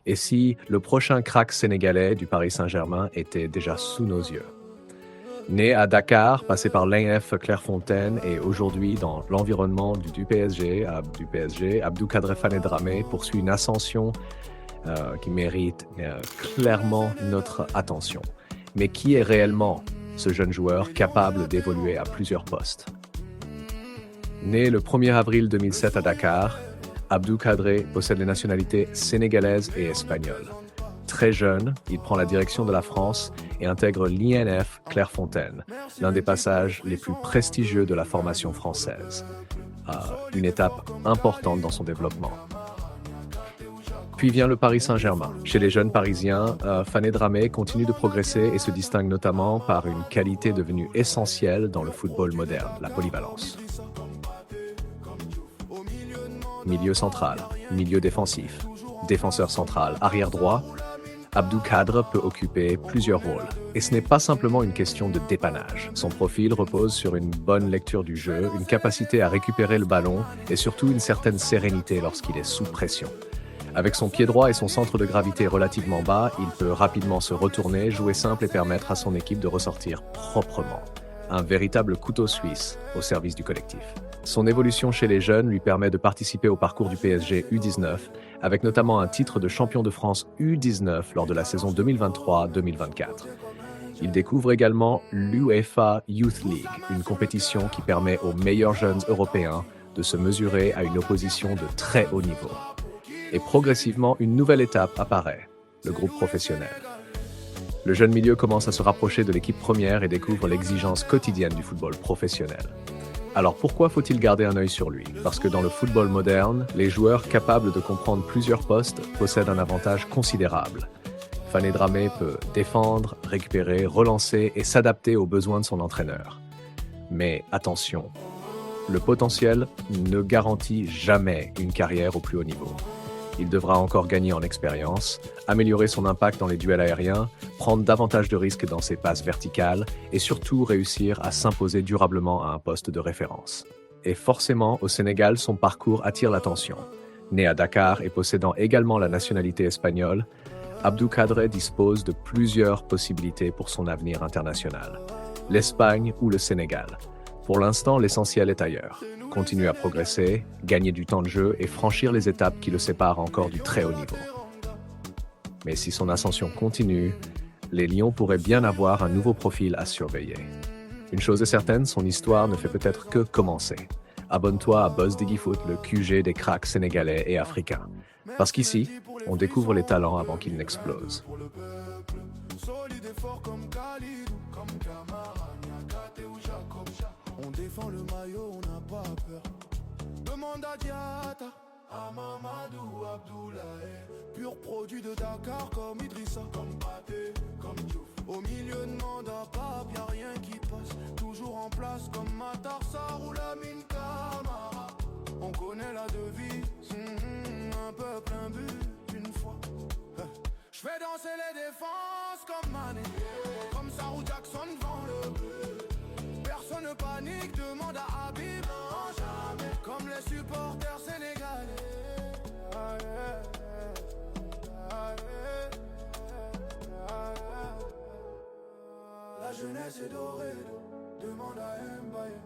Et si le prochain crack sénégalais du Paris Saint-Germain était déjà sous nos yeux? Né à Dakar, passé par l'AF Clairefontaine et aujourd'hui dans l'environnement du PSG, Abdou Kadre Fane Dramé poursuit une ascension qui mérite clairement notre attention. Mais qui est réellement ce jeune joueur capable d'évoluer à plusieurs postes? Né le 1er avril 2007 à Dakar, Abdou Kadre possède les nationalités sénégalaise et espagnole. Très jeune, il prend la direction de la France et intègre l'INF Clairefontaine, l'un des passages les plus prestigieux de la formation française. Une étape importante dans son développement. Puis vient le Paris Saint-Germain. Chez les jeunes Parisiens, Fane Dramé continue de progresser et se distingue notamment par une qualité devenue essentielle dans le football moderne, la polyvalence. Milieu central, milieu défensif, défenseur central, arrière droit, Abdou Kadre peut occuper plusieurs rôles. Et ce n'est pas simplement une question de dépannage. Son profil repose sur une bonne lecture du jeu, une capacité à récupérer le ballon et surtout une certaine sérénité lorsqu'il est sous pression. Avec son pied droit et son centre de gravité relativement bas, il peut rapidement se retourner, jouer simple et permettre à son équipe de ressortir proprement. Un véritable couteau suisse au service du collectif. Son évolution chez les jeunes lui permet de participer au parcours du PSG U19, avec notamment un titre de champion de France U19 lors de la saison 2023-2024. Il découvre également l'UEFA Youth League, une compétition qui permet aux meilleurs jeunes européens de se mesurer à une opposition de très haut niveau. Et progressivement, une nouvelle étape apparaît, le groupe professionnel. Le jeune milieu commence à se rapprocher de l'équipe première et découvre l'exigence quotidienne du football professionnel. Alors pourquoi faut-il garder un œil sur lui? Parce que dans le football moderne, les joueurs capables de comprendre plusieurs postes possèdent un avantage considérable. Fane Dramé peut défendre, récupérer, relancer et s'adapter aux besoins de son entraîneur. Mais attention, le potentiel ne garantit jamais une carrière au plus haut niveau. Il devra encore gagner en expérience, améliorer son impact dans les duels aériens, prendre davantage de risques dans ses passes verticales et surtout réussir à s'imposer durablement à un poste de référence. Et forcément, au Sénégal, son parcours attire l'attention. Né à Dakar et possédant également la nationalité espagnole, Abdou Kadre dispose de plusieurs possibilités pour son avenir international. L'Espagne ou le Sénégal. Pour l'instant, l'essentiel est ailleurs. Continuer à progresser, gagner du temps de jeu et franchir les étapes qui le séparent encore du très haut niveau. Mais si son ascension continue, les Lions pourraient bien avoir un nouveau profil à surveiller. Une chose est certaine, son histoire ne fait peut-être que commencer. Abonne-toi à Buzz Digifoot, le QG des cracks sénégalais et africains. Parce qu'ici, on découvre les talents avant qu'ils n'explosent. On défend le maillot, on n'a pas peur. Demande à Diata, à Mamadou Abdoulaye. Pur produit de Dakar comme Idrissa, comme Pathé, comme Diouf. Au milieu de Manda, Pape, y'a rien qui passe. Toujours en place comme Matar Sarr ou Lamine Camara. On connaît la devise, un peuple, un but, une fois. J'fais danser les défenses comme Mané, comme Sarou Jackson devant le but. Personne ne panique, demande à Habib. Jamais comme les supporters sénégalais. La jeunesse est dorée, demande à Mbaye.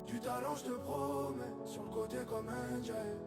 Du talent je te promets, sur le côté comme un Jaye.